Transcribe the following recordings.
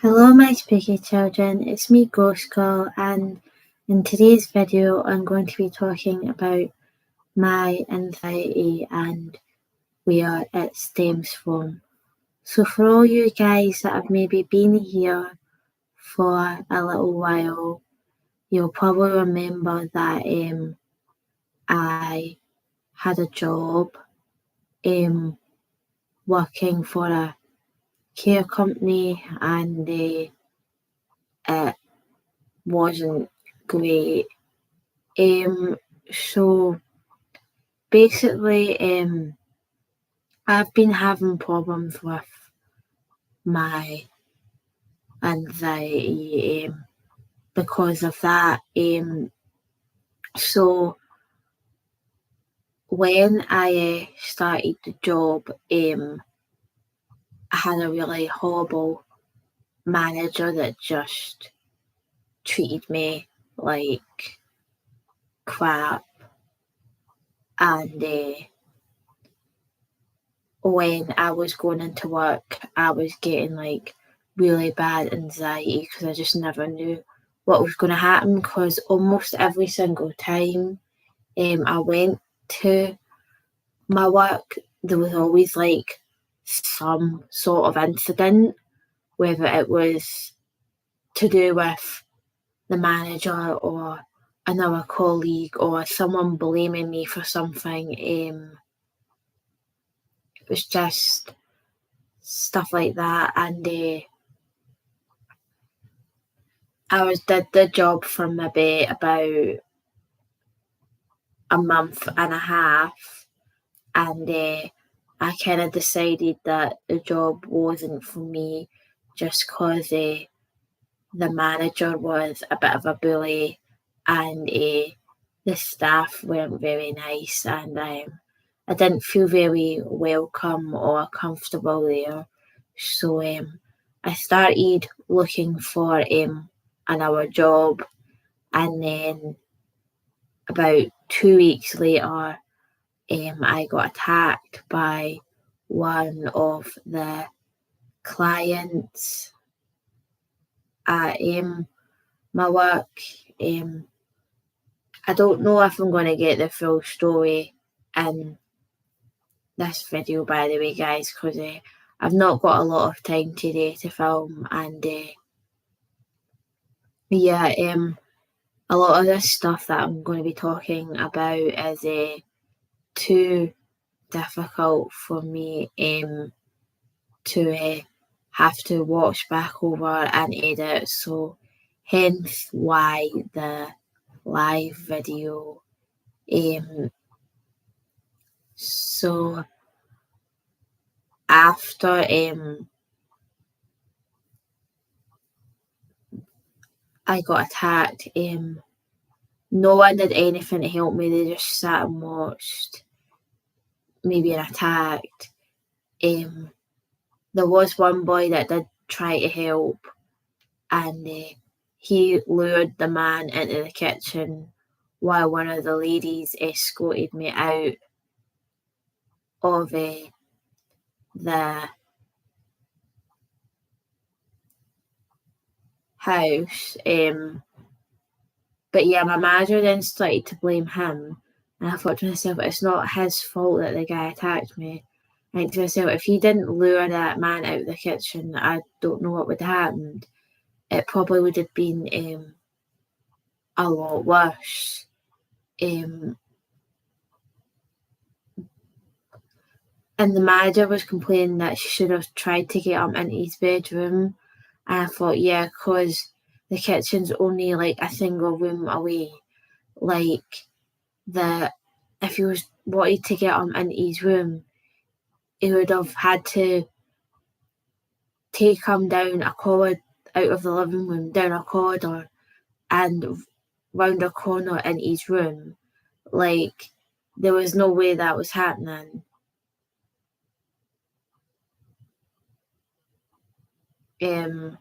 Hello my spooky children, it's me Ghost Girl, and in today's video I'm going to be talking about my anxiety and where it stems from. So for all you guys that have maybe been here for a little while, you'll probably remember that I had a job working for a care company, and it wasn't great. So basically, I've been having problems with my anxiety because of that. So when I started the job, I had a really horrible manager that just treated me like crap, and when I was going into work, I was getting like really bad anxiety because I just never knew what was going to happen, because almost every single time I went to my work, there was always like some sort of incident, whether it was to do with the manager or another colleague or someone blaming me for something. It was just stuff like that, and I did the job for maybe about a month and a half, and I kind of decided that the job wasn't for me just because the manager was a bit of a bully, and the staff weren't very nice, and I didn't feel very welcome or comfortable there. So I started looking for another job, and then about 2 weeks later, I got attacked by one of the clients at my work. I don't know if I'm going to get the full story in this video, by the way, guys, because I've not got a lot of time today to film, and a lot of this stuff that I'm going to be talking about is too difficult for me to have to watch back over and edit, so hence why the live video. So after I got attacked, no one did anything to help me. They just sat and watched me being attacked. There was one boy that did try to help, and he lured the man into the kitchen while one of the ladies escorted me out of the house. But yeah, my manager then started to blame him, and I thought to myself, it's not his fault that the guy attacked me. I think to myself, if he didn't lure that man out of the kitchen, I don't know what would have happened. It probably would have been a lot worse. And the manager was complaining that she should have tried to get him into his bedroom. And I thought, yeah, because the kitchen's only like a single room away. Like, if he was wanted to get him into his room, he would have had to take him down a corridor, out of the living room, down a corridor, and round a corner in his room. Like, there was no way that was happening. And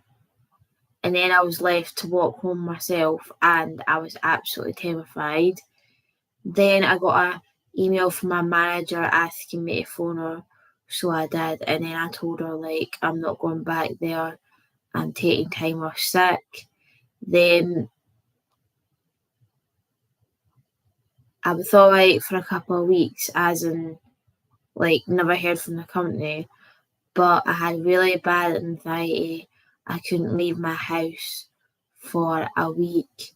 then I was left to walk home myself, and I was absolutely terrified. Then I got an email from my manager asking me to phone her, so I did, and then I told her, like, I'm not going back there. and taking time off sick, then I was alright for a couple of weeks, as in, like, never heard from the company, but I had really bad anxiety. I couldn't leave my house for a week.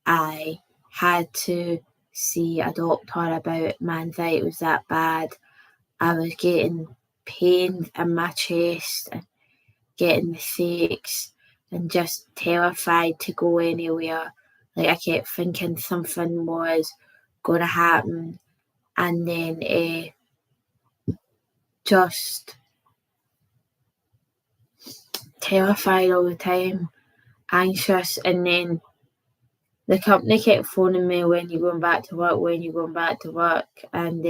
I had to see a doctor about it. My anxiety was that bad. I was getting pain in my chest and getting the shakes and just terrified to go anywhere. Like, I kept thinking something was going to happen, and then just terrified all the time, anxious. And then the company kept phoning me, when you're going back to work, when you're going back to work. And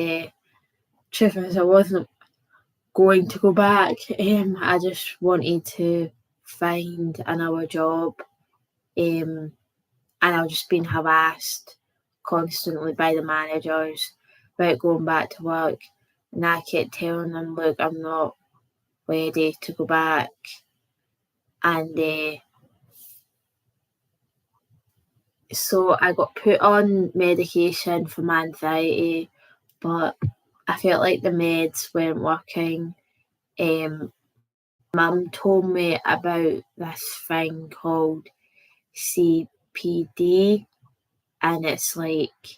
truth is, I wasn't going to go back. I just wanted to find another job. And I was just being harassed constantly by the managers about going back to work. And I kept telling them, look, I'm not ready to go back. And so I got put on medication for my anxiety, but I felt like the meds weren't working. Mum told me about this thing called CBD, and it's like,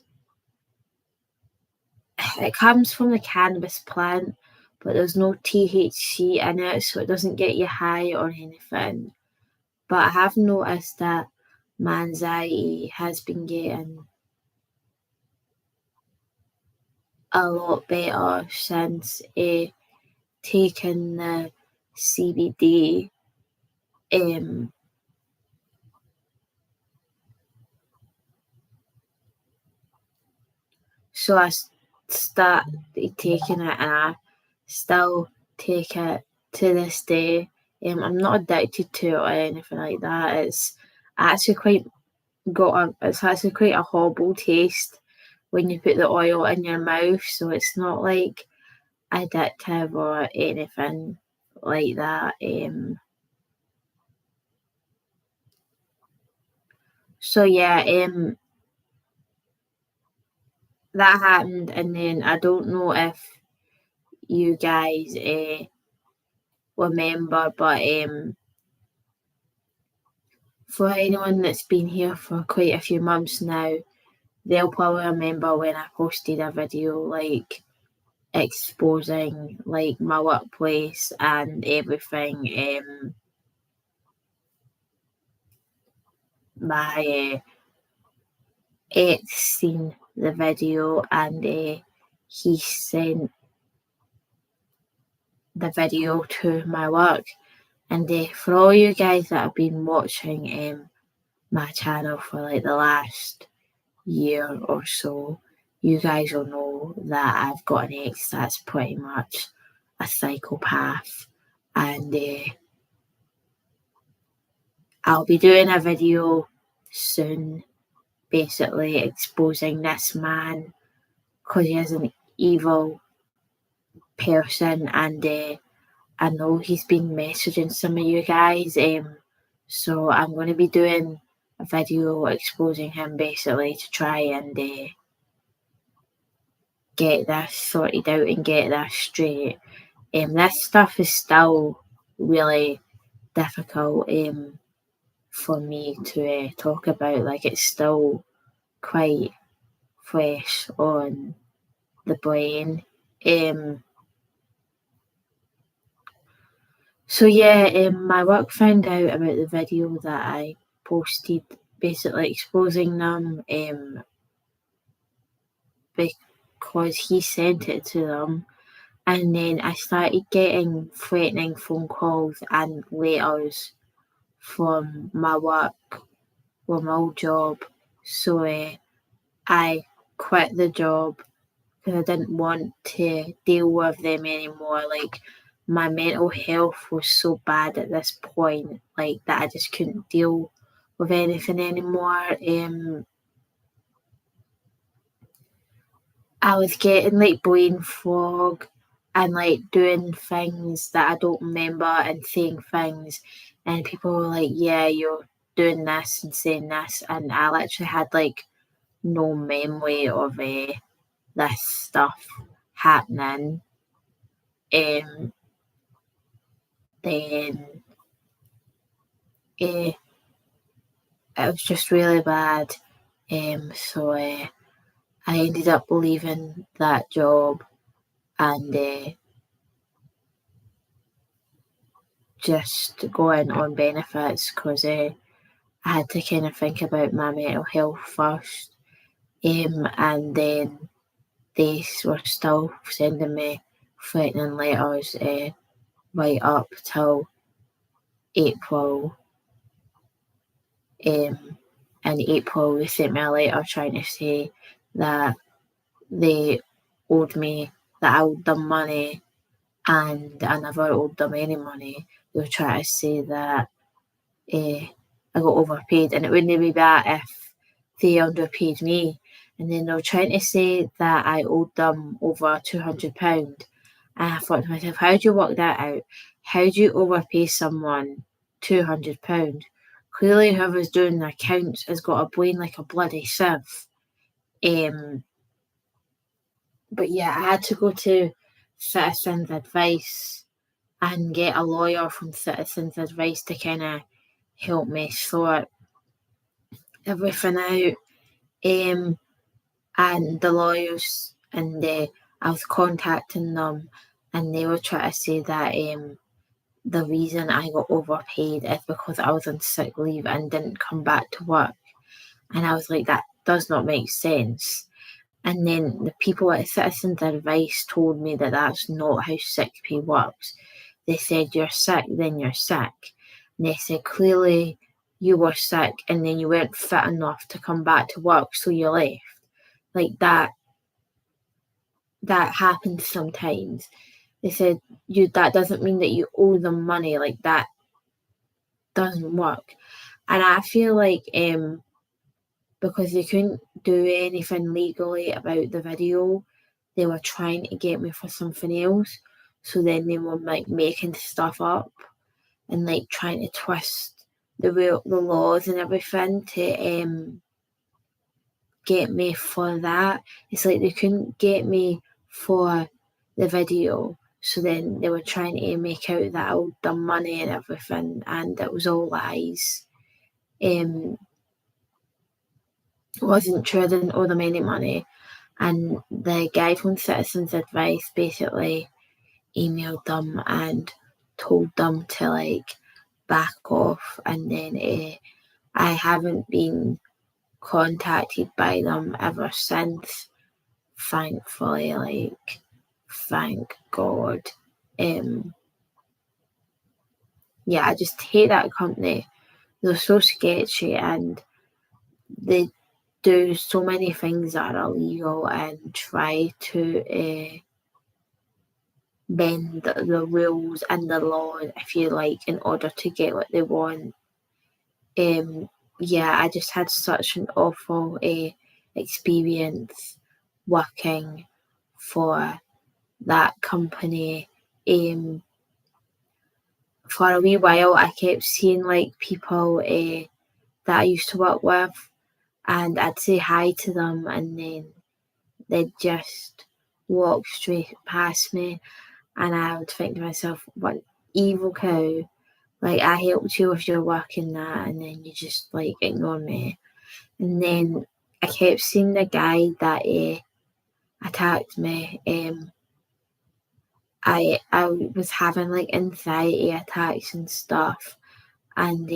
it comes from the cannabis plant, but there's no THC in it, so it doesn't get you high or anything. But I have noticed that my anxiety has been getting a lot better since taking the CBD. So I started taking it, and I still take it to this day. I'm not addicted to it or anything like that. It's actually quite a horrible taste when you put the oil in your mouth, so it's not like addictive or anything like that. So yeah, that happened, and then I don't know if you guys remember, but for anyone that's been here for quite a few months now, they'll probably remember when I posted a video like exposing like my workplace and everything. My ex seen the video, and he sent the video to my work. And for all you guys that have been watching my channel for like the last year or so, you guys will know that I've got an ex that's pretty much a psychopath. And I'll be doing a video soon, basically exposing this man, because he is an evil person. And I know he's been messaging some of you guys, so I'm going to be doing a video exposing him, basically, to try and get this sorted out and get this straight. This stuff is still really difficult for me to talk about. Like, it's still quite fresh on the brain. So yeah, my work found out about the video that I posted, basically exposing them, because he sent it to them. And then I started getting threatening phone calls and letters from my work, from my old job. So I quit the job because I didn't want to deal with them anymore. Like, my mental health was so bad at this point, like, that I just couldn't deal with anything anymore. I was getting like brain fog, and like doing things that I don't remember and saying things, and people were like, yeah, you're doing this and saying this, and I literally had like no memory of this stuff happening. Then it was just really bad. So I ended up leaving that job and just going on benefits because I had to kind of think about my mental health first. And then they were still sending me threatening letters right up till April. In April, they sent me a letter trying to say that they owed me, that I owed them money, and I never owed them any money. They were trying to say that I got overpaid, and it wouldn't be bad if they underpaid me. And then they were trying to say that I owed them over £200. And I thought to myself, how do you work that out? How do you overpay someone £200? Clearly, whoever's doing the accounts has got a brain like a bloody sieve. But yeah, I had to go to Citizens Advice and get a lawyer from Citizens Advice to kind of help me sort everything out. And the lawyers, and I was contacting them, and they were trying to say that the reason I got overpaid is because I was on sick leave and didn't come back to work. And I was like, that does not make sense. And then the people at Citizens Advice told me that that's not how sick pay works. They said, you're sick, then you're sick. And they said, clearly you were sick and then you weren't fit enough to come back to work, so you left. Like that happens sometimes. They said, that doesn't mean that you owe them money. Like that doesn't work. And I feel like because they couldn't do anything legally about the video, they were trying to get me for something else. So then they were like making stuff up and like trying to twist the laws and everything to get me for that. It's like they couldn't get me for the video, so then they were trying to make out that I owed them money and everything, and it was all lies. It wasn't true, I didn't owe them any money. And the guy from Citizens Advice basically emailed them and told them to like back off, and then I haven't been contacted by them ever since, thankfully. Like, thank God. Yeah, I just hate that company. They're so sketchy and they do so many things that are illegal and try to bend the rules and the law, if you like, in order to get what they want. Yeah, I just had such an awful experience working for that company. For a wee while, I kept seeing like people that I used to work with, and I'd say hi to them, and then they'd just walk straight past me, and I would think to myself, what evil cow. Like, I helped you with your work in that, and then you just like ignore me. And then I kept seeing the guy that attacked me. I was having like anxiety attacks and stuff, and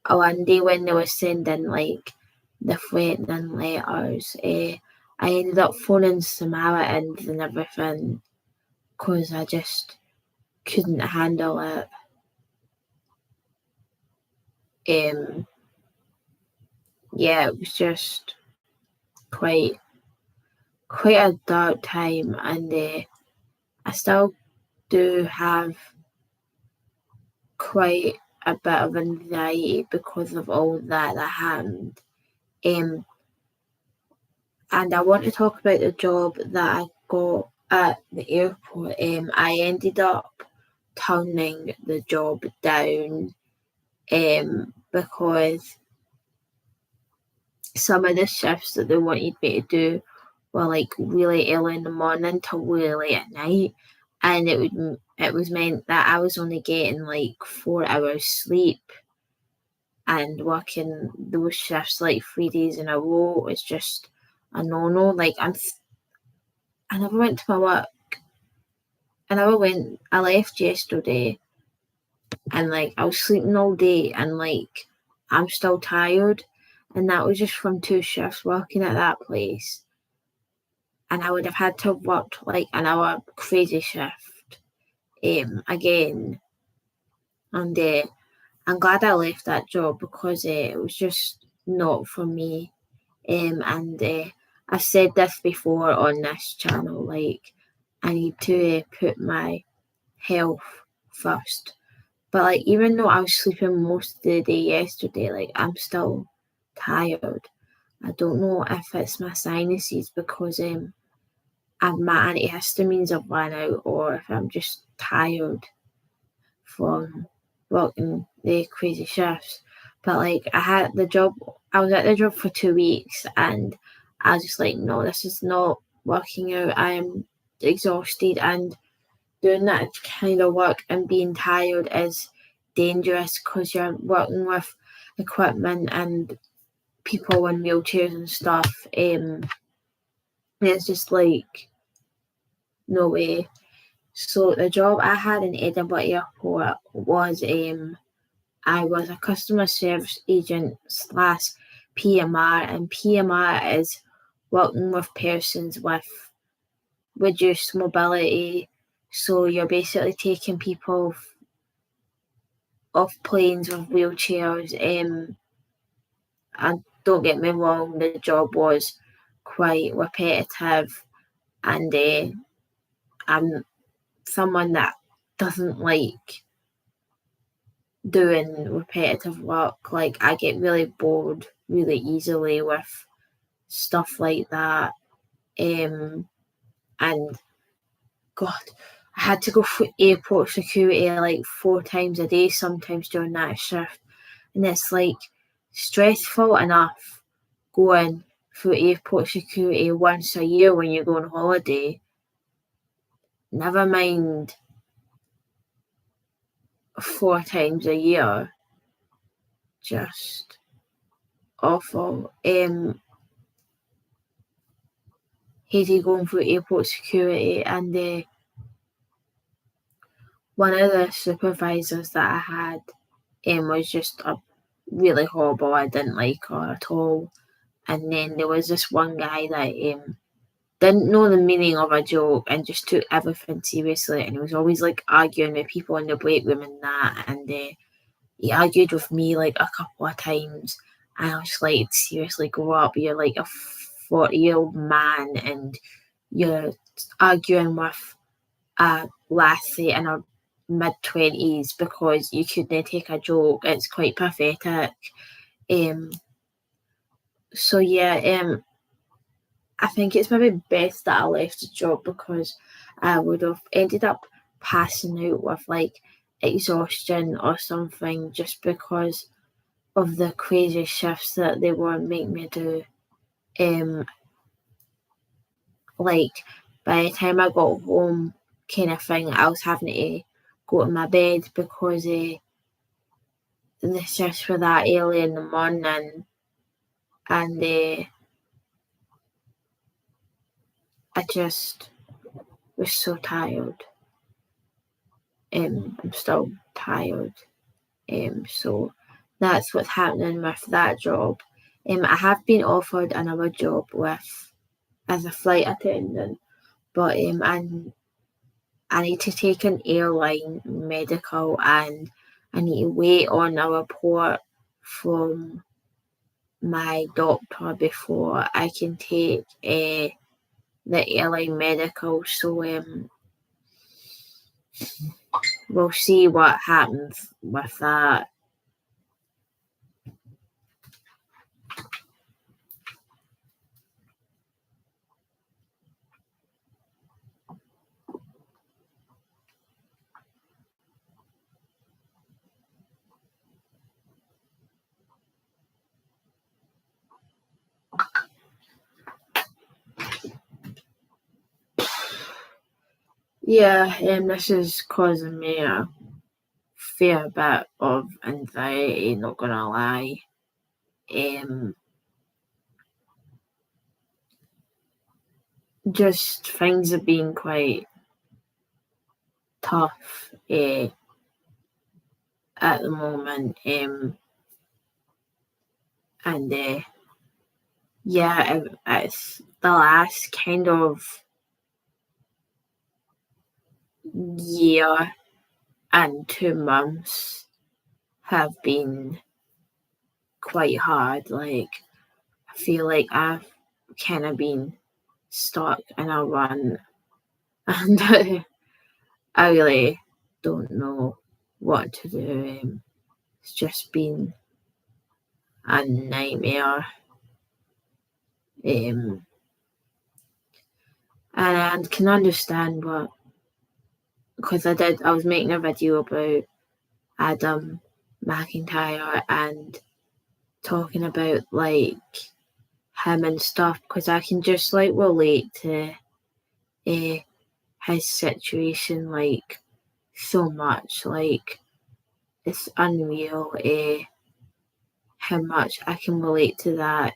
one day when they were sending like the threatening letters, I ended up phoning Samaritans and everything because I just couldn't handle it. Yeah, it was just quite a dark time, and I still do have quite a bit of anxiety because of all that happened. And I want to talk about the job that I got at the airport, I ended up turning the job down because some of the shifts that they wanted me to do were like really early in the morning till really late at night, and it was meant that I was only getting like 4 hours sleep, and working those shifts like 3 days in a row is just a no. Like I never went to my work. I left yesterday, and like I was sleeping all day, and like I'm still tired, and that was just from 2 shifts working at that place. And I would have had to have worked like another crazy shift again. And I'm glad I left that job because it was just not for me. And I've said this before on this channel, like I need to put my health first. But like even though I was sleeping most of the day yesterday, like I'm still tired. I don't know if it's my sinuses because my antihistamines have run out, or if I'm just tired from working the crazy shifts. But like I was at the job for 2 weeks, and I was just like, no, this is not working out. I am exhausted, and doing that kind of work and being tired is dangerous because you're working with equipment and people in wheelchairs and stuff. It's just like no way. So the job I had in Edinburgh Airport was I was a customer service agent / PMR, and PMR is working with persons with reduced mobility. So you're basically taking people off planes with wheelchairs. And don't get me wrong, the job was quite repetitive, and I'm someone that doesn't like doing repetitive work. Like I get really bored really easily with stuff like that. And God, I had to go through airport security like 4 times a day sometimes during that shift. And it's like stressful enough going through airport security once a year when you go on holiday. Never mind 4 times a year. Just awful. Hated going through airport security, and one of the supervisors that I had was just a really horrible. I didn't like her at all. And then there was this one guy that didn't know the meaning of a joke and just took everything seriously, and he was always like arguing with people in the break room and that, and he argued with me like a couple of times, and I was like, seriously, grow up. You're like a 40-year-old man and you're arguing with a lassie in her mid-20s because you couldn't take a joke. It's quite pathetic. So yeah, I think it's maybe best that I left the job because I would have ended up passing out with like exhaustion or something just because of the crazy shifts that they were making me do. Like by the time I got home, kind of thing, I was having to go to my bed because the shifts were that early in the morning, and I just was so tired. I'm still tired. So that's what's happening with that job. I have been offered another job as a flight attendant, but I need to take an airline medical, and I need to wait on a report from my doctor before I can take the airline medical. So we'll see what happens with that. Yeah, this is causing me a fair bit of anxiety, not gonna lie. Just things have been quite tough at the moment, and yeah, it's the last kind of year and 2 months have been quite hard. Like, I feel like I've kind of been stuck in a run, and I really don't know what to do. It's just been a nightmare. And I can understand what, because I was making a video about Adam McIntyre and talking about like him and stuff, because I can just like relate to his situation like so much. Like, it's unreal how much I can relate to that.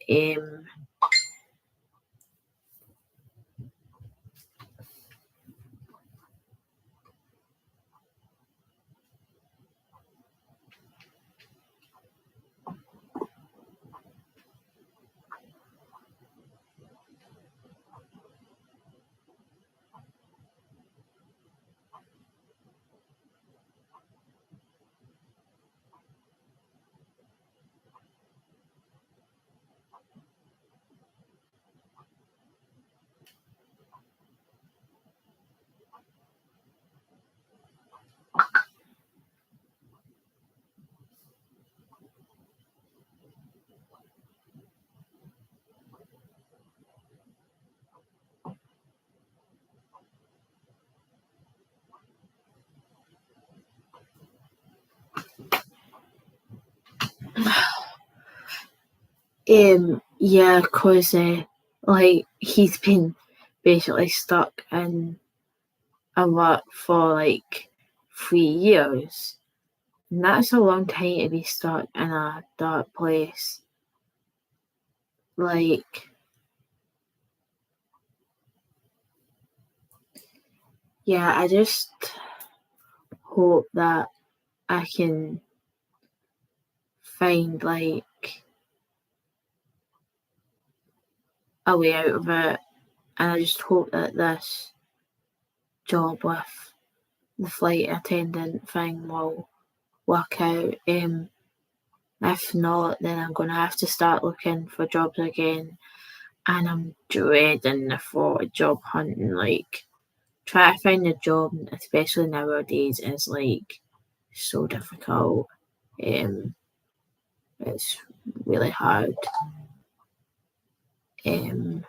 Yeah, because like he's been basically stuck in a rut for like 3 years, and that's a long time to be stuck in a dark place. Like, yeah, I just hope that I can find like a way out of it, and I just hope that this job with the flight attendant thing will work out. If not, then I'm gonna have to start looking for jobs again, and I'm dreading the thought of job hunting. Like, trying to find a job, especially nowadays, is like so difficult. It's really hard. Um,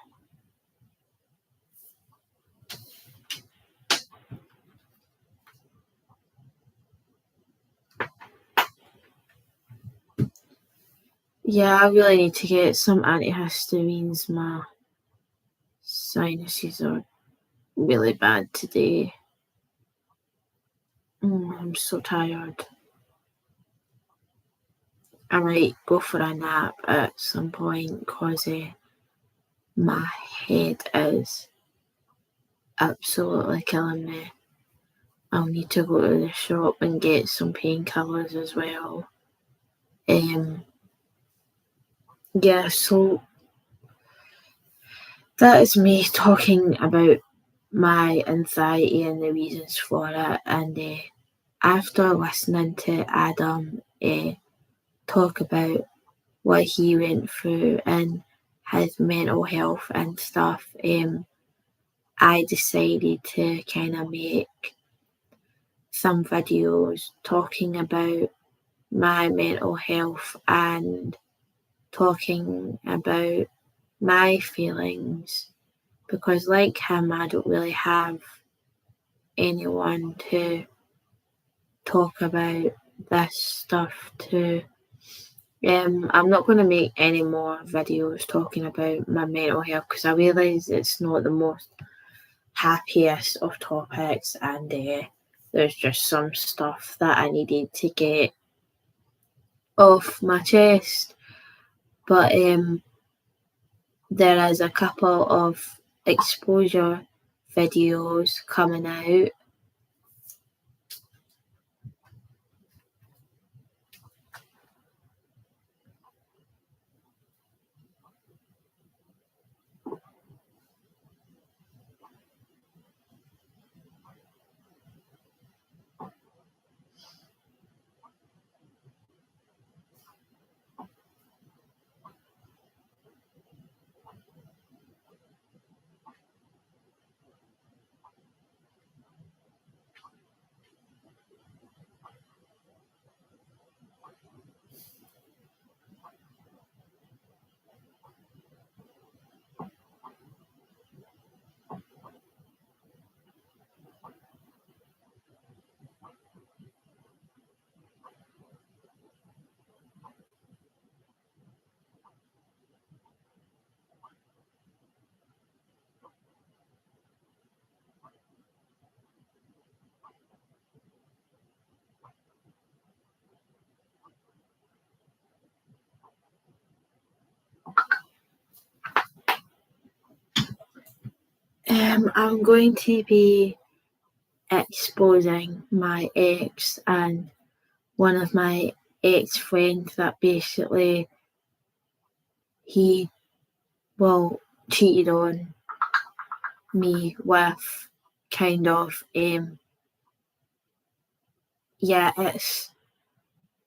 yeah, I really need to get some antihistamines. My sinuses are really bad today. I'm so tired. I might go for a nap at some point because my head is absolutely killing me. I'll need to go to the shop and get some painkillers as well. Yeah, so that is me talking about my anxiety and the reasons for it. And after listening to Adam talk about what he went through and his mental health and stuff, I decided to kind of make some videos talking about my mental health and talking about my feelings, because like him, I don't really have anyone to talk about this stuff to. I'm not going to make any more videos talking about my mental health because I realise it's not the most happiest of topics, and there's just some stuff that I needed to get off my chest. But there is a couple of exposure videos coming out. I'm going to be exposing my ex and one of my ex-friends that basically he cheated on me with, kind of. It's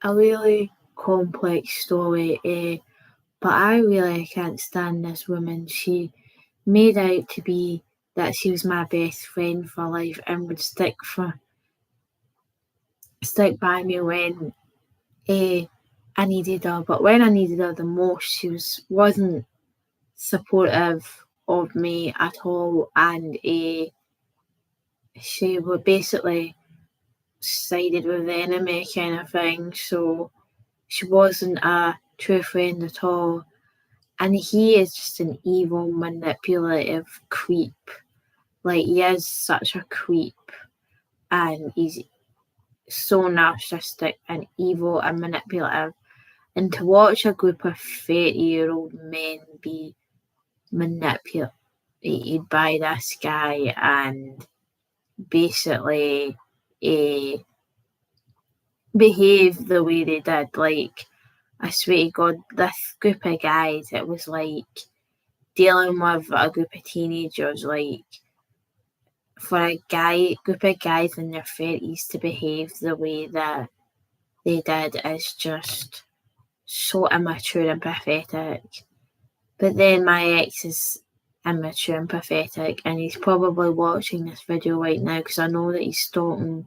a really complex story, but I really can't stand this woman. She made out to be that she was my best friend for life and would stick by me when I needed her. But when I needed her the most, she wasn't supportive of me at all, and she would basically sided with the enemy kind of thing. So she wasn't a true friend at all. And he is just an evil, manipulative creep. Like, he is such a creep, and he's so narcissistic and evil and manipulative. And to watch a group of 30-year-old men be manipulated by this guy and basically behave the way they did, like, I swear to God, this group of guys, it was like dealing with a group of teenagers. Like, for a group of guys in their 30s to behave the way that they did is just so immature and pathetic. But then my ex is immature and pathetic, and he's probably watching this video right now because I know that he's stalking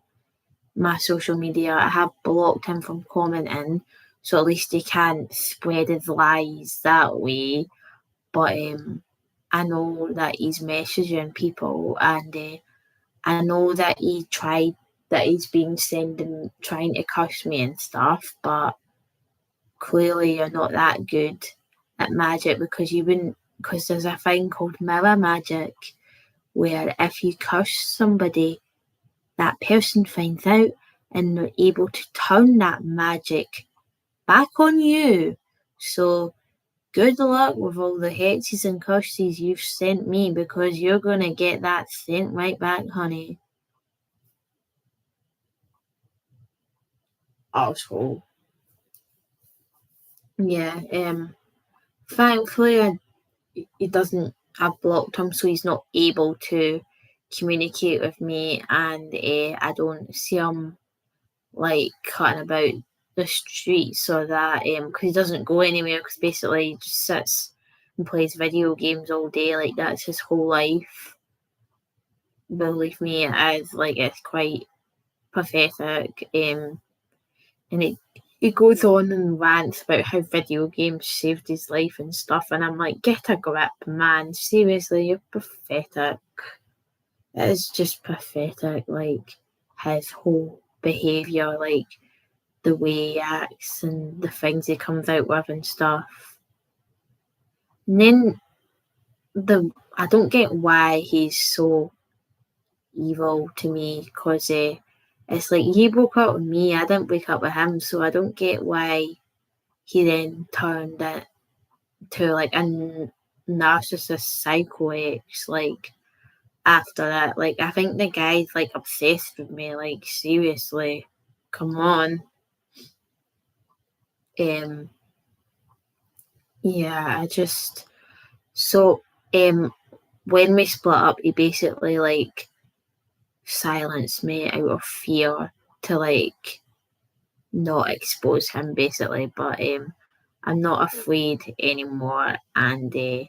my social media. I have blocked him from commenting, so at least he can't spread his lies that way. But I know that he's messaging people, and I know that he's been trying to curse me and stuff, but clearly you're not that good at magic, because there's a thing called mirror magic, where if you curse somebody, that person finds out and they're able to turn that magic back on you. So good luck with all the hexes and curses you've sent me, because you're going to get that sent right back, honey. Asshole. Yeah, thankfully I've blocked him, so he's not able to communicate with me, and I don't see him like cutting about the streets or that, because he doesn't go anywhere, because basically he just sits and plays video games all day. Like, that's his whole life. Believe me, it's quite pathetic. And he goes on and rants about how video games saved his life and stuff, and I'm like, get a grip, man. Seriously, you're pathetic. It is just pathetic, like, his whole behaviour, like, the way he acts and the things he comes out with and stuff. And then I don't get why he's so evil to me because it's like he broke up with me, I didn't break up with him, so I don't get why he then turned it to like a narcissist psycho ex, like after that. Like I think the guy's like obsessed with me, like seriously. Come on. Yeah, I just so when we split up he basically like silenced me out of fear to like not expose him basically, but I'm not afraid anymore, and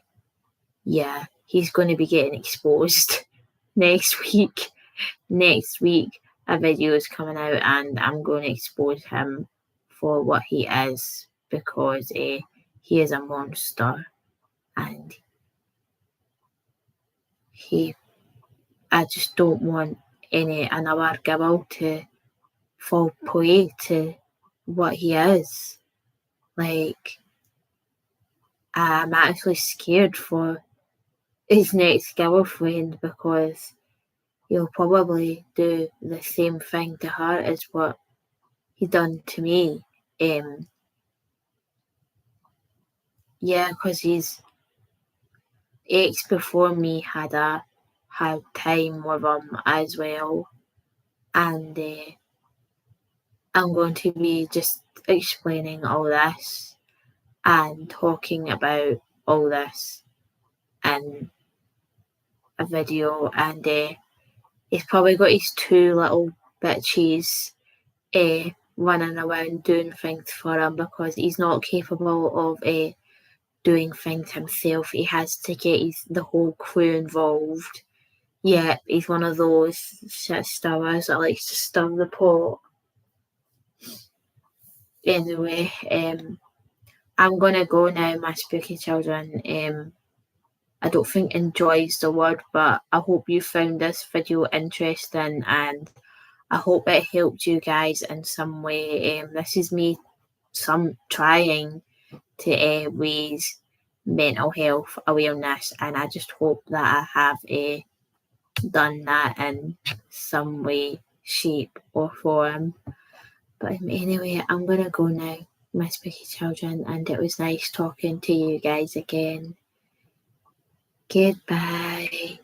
yeah, he's going to be getting exposed next week. Next week, a video is coming out, and I'm going to expose him for what he is because he is a monster, and I just don't want another girl to fall prey to what he is. Like, I'm actually scared for his next girlfriend because he'll probably do the same thing to her as what he done to me. Yeah, because his ex before me had a hard time with him as well, and I'm going to be just explaining all this and talking about all this in a video, and he's probably got his two little bitches running around doing things for him because he's not capable of doing things himself. He has to get the whole crew involved. Yeah, he's one of those shit stirrers that likes to stir the pot. Anyway, I'm gonna go now, my spooky children. I don't think enjoy's the word, but I hope you found this video interesting, and I hope it helped you guys in some way. This is me trying to raise mental health awareness, and I just hope that I have done that in some way, shape or form. But anyway, I'm gonna go now, my spooky children, and it was nice talking to you guys again. Goodbye.